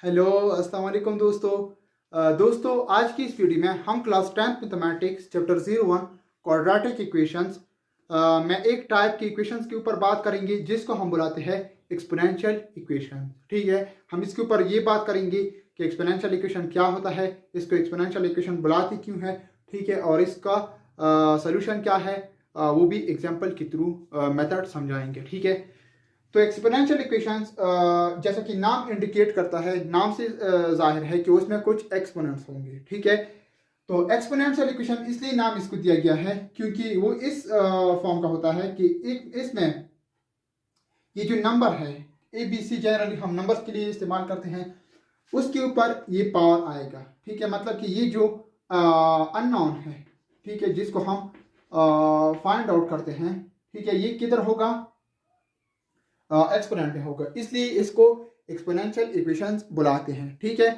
Hello अस्सलाम वालेकुम दोस्तों। दोस्तों आज की इस वीडियो में हम class 10th mathematics chapter 01 quadratic equations में एक टाइप की इक्वेशंस के ऊपर बात करेंगे जिसको हम बुलाते हैं एक्सपोनेंशियल इक्वेशन। ठीक है, हम इसके ऊपर ये बात करेंगे कि एक्सपोनेंशियल इक्वेशन क्या होता है, इसको एक्सपोनेंशियल इक्वेशन बुलाते क्यों है, ठीक है, और इसका सोल्यूशन क्या है, वो भी एग्जाम्पल के थ्रू मेथड समझाएंगे। ठीक है, तो एक्सपोनेंशियल इक्वेशंस जैसा कि नाम इंडिकेट करता है, नाम से जाहिर है कि उसमें कुछ एक्सपोनेंट्स होंगे। ठीक है, तो एक्सपोनेंशियल इक्वेशन इसलिए नाम इसको दिया गया है क्योंकि वो इस फॉर्म का होता है कि एक इसमें ये जो नंबर है ए बी सी, जनरली हम नंबर्स के लिए इस्तेमाल करते हैं, उसके ऊपर ये पावर आएगा। ठीक है, मतलब कि ये जो अननोन है, ठीक है, जिसको हम फाइंड आउट करते हैं, ठीक है, ये किधर होगा, एक्सपोनेंट में होगा, इसलिए इसको एक्सपोनेंशियल इक्वेशंस बुलाते हैं। ठीक है,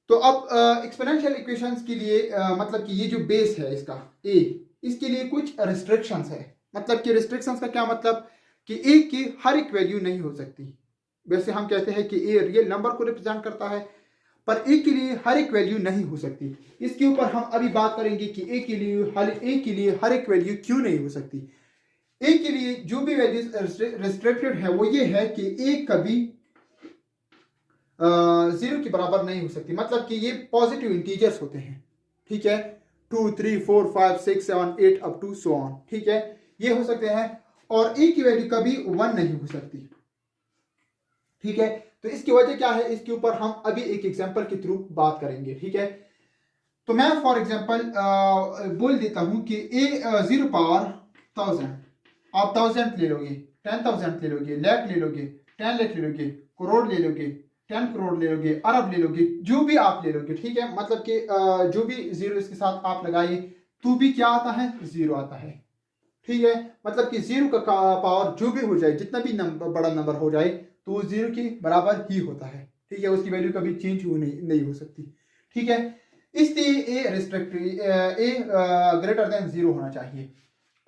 तो अब एक्सपोनेंशियल इक्वेशंस के लिए मतलब कि ये जो बेस है इसका ए, इसके लिए कुछ रिस्ट्रिक्शंस है। मतलब कि रिस्ट्रिक्शंस का क्या मतलब कि ए की हर एक वैल्यू नहीं हो सकती। वैसे हम कहते हैं कि ए रियल नंबर को रिप्रेजेंट करता है, पर ए के लिए हर एक वैल्यू नहीं हो सकती। इसके ऊपर हम अभी बात करेंगे कि ए के लिए हर एक वैल्यू क्यों नहीं हो सकती। ए के लिए जो भी वैल्यूज रिस्ट्रिक्टेड है वो ये है कि ए कभी जीरो के बराबर नहीं हो सकती। मतलब कि ये पॉजिटिव इंटीजर्स होते हैं। ठीक है, 2 3 4 5 6 7 8 अप टू सो ऑन। ठीक है, ये हो सकते हैं, और ए की वैल्यू कभी 1 नहीं हो सकती। ठीक है, तो इसकी वजह क्या है, इसके ऊपर हम अभी एक एग्जांपल के थ्रू बात करेंगे। ठीक है, तो मैं फॉर एग्जांपल बोल देता हूं कि ए 0 पावर 1000, आप 1000 ले लोगे, 10,000 ले लोगे, लाख ले लोगे, 10 लाख ले लोगे, करोड़ ले लोगे, 10 करोड़ ले लोगे, अरब ले लोगे, जो भी आप ले लोगे। ठीक है, मतलब कि जो भी जीरो इसके साथ आप लगाइए तो भी क्या आता है, जीरो आता है। ठीक है, मतलब कि जीरो का पावर जो भी हो जाए, जितना भी बड़ा नंबर हो जाए, तो वो जीरो के बराबर ही होता है। ठीक है, उसकी वैल्यू कभी चेंज नहीं हो सकती। ठीक है, इसलिए ए रिस्ट्रिक्टेड, ए ग्रेटर देन जीरो होना चाहिए।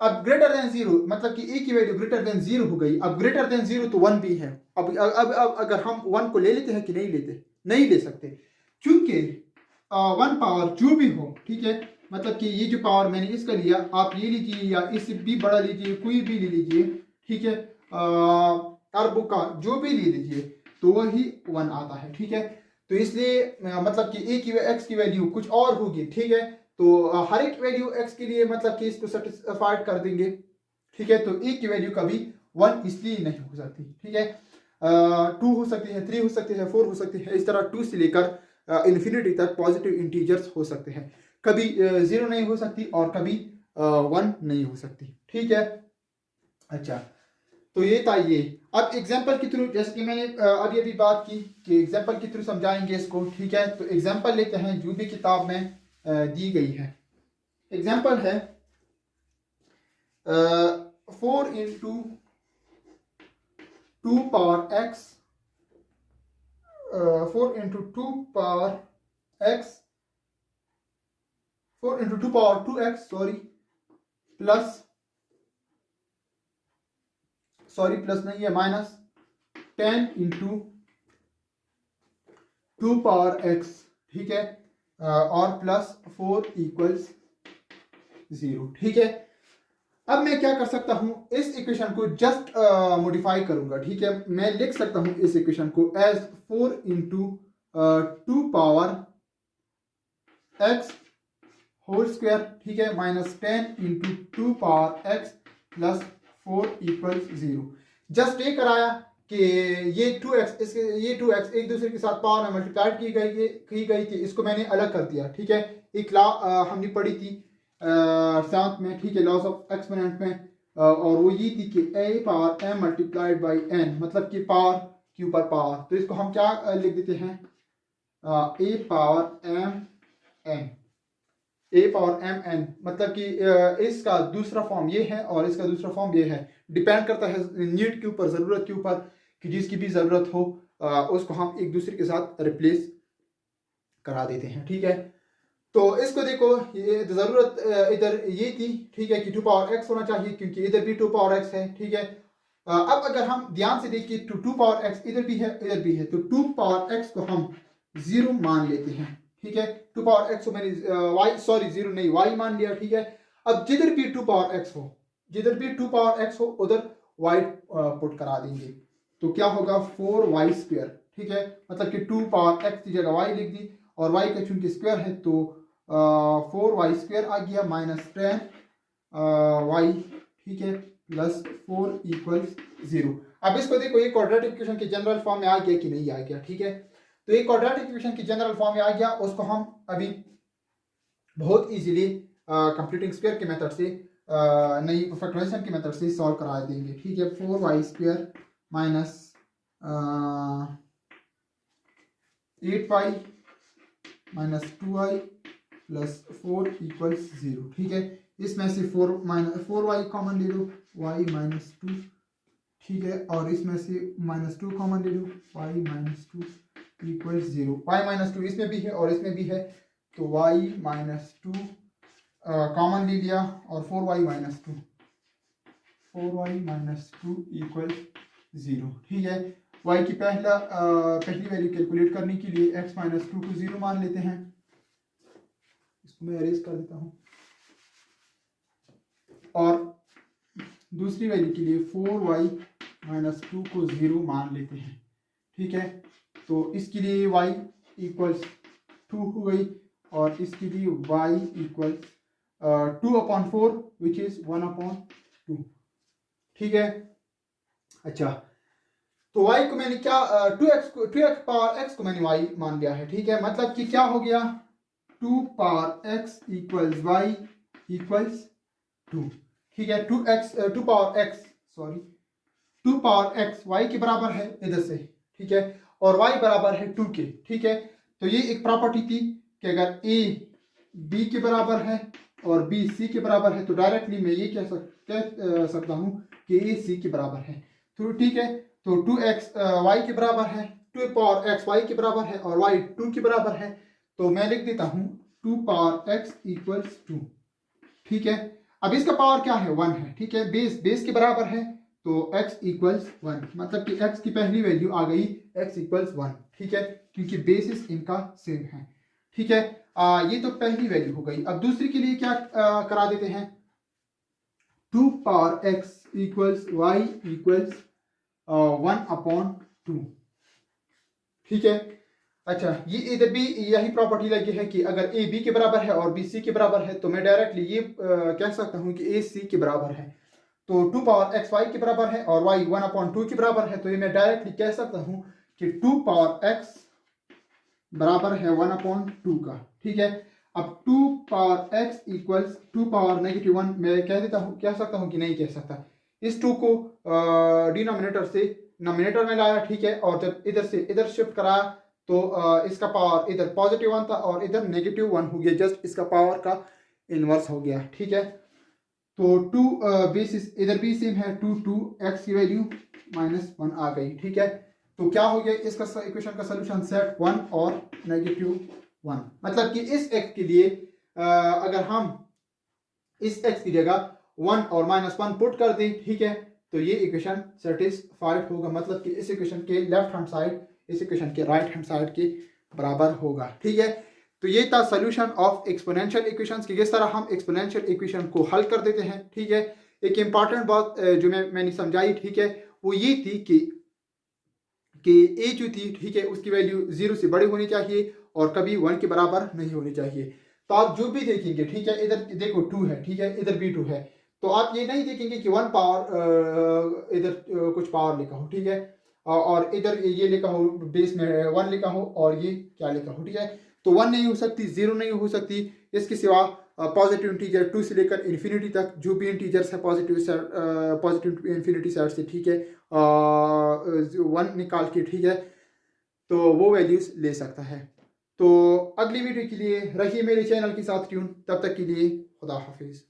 अब ग्रेटर देन जीरो मतलब कि ए की वैल्यू ग्रेटर देन जीरो हो गई। अब ग्रेटर देन जीरो तो वन भी है। अब अगर हम वन को ले लेते हैं कि नहीं लेते, नहीं ले सकते, क्योंकि वन पावर जो भी हो, ठीक है, मतलब कि ये जो पावर मैंने इसका लिया, आप ये लीजिए या इससे भी बड़ा लीजिए, कोई भी ले लीजिए। ठीक है, अरबों का जो भी ले लीजिए तो वही वन आता है। ठीक है, तो इसलिए मतलब कि ए की एक्स की वैल्यू कुछ और होगी। ठीक है, तो हर एक वैल्यू एक्स के लिए मतलब कि इसको सेटिस्फाइड कर देंगे। ठीक है, तो ए की वैल्यू कभी वन इसलिए नहीं हो सकती। ठीक है, 2 हो सकती है, 3 हो सकती है, 4 हो सकती है, इस तरह 2 से लेकर इन्फिनिटी तक पॉजिटिव इंटीजर्स हो सकते हैं। कभी जीरो नहीं हो सकती और कभी 1 नहीं हो सकती। ठीक है, अच्छा, तो ये था ये। अब एग्जाम्पल के थ्रू, जैसे कि मैंने अभी बात की कि एग्जाम्पल के थ्रू समझाएंगे इसको। ठीक है, तो एग्जाम्पल लेते हैं जो भी किताब में दी गई है। एग्जाम्पल है 4 into 2 power x, 4 into 2 power x, 4 into 2 power 2x, plus plus नहीं है, माइनस 10 इंटू 2 पावर x। ठीक है, और प्लस 4 इक्वल्स 0। ठीक है, अब मैं क्या कर सकता हूं, इस इक्वेशन को जस्ट मॉडिफाई करूंगा। ठीक है, मैं लिख सकता हूं इस इक्वेशन को as 4 into 2 power x whole square, ठीक है, minus 10 into 2 power x plus 4 equals 0। Just ये कराया कि ये 2x, इसके ये 2x एक दूसरे के साथ पावर में मल्टीप्लाई की गई थी, इसको मैंने अलग कर दिया। ठीक है, एक लॉ हमने पढ़ी थी साथ में, ठीक है, लॉस ऑफ एक्सपोनेंट में, और वो ये थी कि a power m multiplied by n, मतलब कि पावर के ऊपर पावर। तो इसको हम क्या लिख देते हैं, a power m n, A power M N, मतलब कि इसका दूसरा फॉर्म ये है और इसका दूसरा फॉर्म ये है। डिपेंड करता है नीड के ऊपर, ज़रूरत के ऊपर, कि जिसकी भी ज़रूरत हो उसको हम एक दूसरे के साथ रिप्लेस करा देते हैं। ठीक है, तो इसको देखो, ये ज़रूरत इधर ये थी, ठीक है, कि 2 पावर एक्स होना चाहिए क्योंकि इधर भी 2 पावर एक्स है। ठीक है, अब अगर हम ध्यान से देखिए तो 2 पावर एक्स इधर भी है तो 2 पावर एक्स को हम 0 मान लेते हैं, ठीक है। 2 पावर एक्स को मैंने वाई सॉरी 0 नहीं वाई मान लिया, ठीक है। अब जिधर भी 2 पावर एक्स हो उधर वाई पुट करा देंगे, तो क्या होगा 4y स्क्वायर, ठीक है। मतलब कि 2 पावर एक्स की जगह वाई लिख दी और वाई का चूंकि स्क्वायर है तो 4y स्क्वायर आ गया माइनस 10 वाई, ठीक है, प्लस 4 इक्वल्स 0। अब इसको देखो ये क्वाड्रेटिक इक्वेशन के जनरल फॉर्म में आ गया कि नहीं आ गया, ठीक है। तो ये क्वाड्रेटिक इक्वेशन की जनरल फॉर्म में आ गया, उसको हम अभी बहुत इजीली कंप्यूटिंग स्क्वायर के मेथड से नई फैक्टराइजेशन के मेथड से सॉल्व करा देंगे, ठीक है। 4y square minus 8y minus 2y plus 4 equals 0, ठीक है। इसमें से 4y कॉमन ले लो, y माइनस 2, ठीक है, और इसमें से माइनस 2 कॉमन ले लो, y minus 2 equals 0। y minus 2 इसमें भी है और इसमें भी है, तो y माइनस 2 कॉमन ले लिया और 4y माइनस 2 इक्वल 0, ठीक है। y की पहली वैल्यू कैलकुलेट करने के लिए x माइनस 2 को 0 मान लेते हैं, इसको मैं अरेज कर देता हूँ, और दूसरी वैल्यू के लिए 4y माइनस 2 को 0 मान लेते हैं, ठीक है। तो इसके लिए y इक्वल्स 2 हो गई और इसके लिए y इक्वल्स 2/4 विच इज 1/2, ठीक है। अच्छा, तो y को मैंने क्या 2x पावर x को मैंने y मान लिया है, ठीक है। मतलब कि क्या हो गया 2 power x equals y equals 2, ठीक है। 2 पावर x y के बराबर है इधर से, ठीक है, और y बराबर है 2 के, ठीक है। तो ये एक प्रॉपर्टी थी कि अगर a b के बराबर है और b c के बराबर है तो डायरेक्टली मैं ये कह सकता हूँ कि a c के बराबर है, तो ठीक है। तो 2x y के बराबर है, 2 पावर x y के बराबर है और y 2 के बराबर है, तो मैं लिख देता हूँ 2 पावर x इक्वल्स 2, ठीक है। अब इसका पावर क्या है 1 है, ठीक है, बेस के बराबर है तो x इक्वल्स 1, मतलब कि x की पहली वैल्यू आ गई x इक्वल्स 1, ठीक है, क्योंकि बेसिस इनका सेम है, ठीक है। ये तो पहली वैल्यू हो गई। अब दूसरी के लिए क्या करा देते हैं 2 power x equals y equals 1/2, ठीक है। अच्छा, ये इधर भी यही प्रॉपर्टी लगी है कि अगर a b के बराबर है और b c के बराबर है तो मैं डायरेक्टली ये कह सकता हूँ कि a c के बराबर है, तो 2 पावर x y के बराबर है और y 1/2 के बराबर है, तो ये मैं डायरेक्टली कह सकता हूँ कि 2 पावर x बराबर है 1/2 का, ठीक है। अब 2 पावर x इक्वल्स 2 पावर -1 मैं कह सकता हूँ कि नहीं कह सकता। इस 2 को डिनोमिनेटर से नोमिनेटर में लाया, ठीक है, और जब इधर से इधर शिफ्ट कराया तो इसका पावर इधर +1 था और इधर -1 हो गया, जस्ट इसका पावर का इनवर्स हो गया, ठीक है। तो 2 बेसिस इधर भी सेम है, 2 x की वैल्यू -1 आ गई, ठीक है। तो क्या हो गया इसका इक्वेशन का सलूशन सेट 1 और -1, मतलब कि इस x के लिए अगर हम इस x की जगह 1 और -1 पुट कर दें, ठीक है, तो ये इक्वेशन सेटिस्फाइड होगा, मतलब कि इस इक्वेशन के लेफ्ट हैंड साइड इस इक्वेशन के राइट हैंड साइड के बराबर होगा, ठीक है। तो ये था सोल्यूशन ऑफ एक्सपोनेंशियल इक्वेशंस कि किस तरह हम एक्सपोनेंशियल इक्वेशन को हल कर देते हैं, ठीक है। एक इंपॉर्टेंट बात जो मैंने समझाई, ठीक है, वो ये थी कि a जो थी, ठीक है, उसकी वैल्यू 0 से बड़ी होनी चाहिए और कभी 1 के बराबर नहीं होनी चाहिए। तो आप जो भी देखेंगे, ठीक है, इधर देखो 2 है, ठीक है, इधर भी 2 है, तो आप ये नहीं देखेंगे कि 1 पावर इधर कुछ पावर लिखा हो, ठीक है, और इधर ये लिखा हो बेस में 1 लिखा हो और ये क्या लिखा हो, ठीक है। तो 1 नहीं हो सकती, 0 नहीं हो सकती, इसके सिवा पॉजिटिव इंटीजर 2 से लेकर इन्फिनिटी तक जो भी इंटीजर्स है पॉजिटिव इन्फिनिटी साइड से, ठीक है, 1 निकाल के, ठीक है, तो वो वैल्यूज ले सकता है। तो अगली वीडियो के लिए रहिए मेरे चैनल के साथ ट्यून, तब तक के लिए खुदा हाफिज।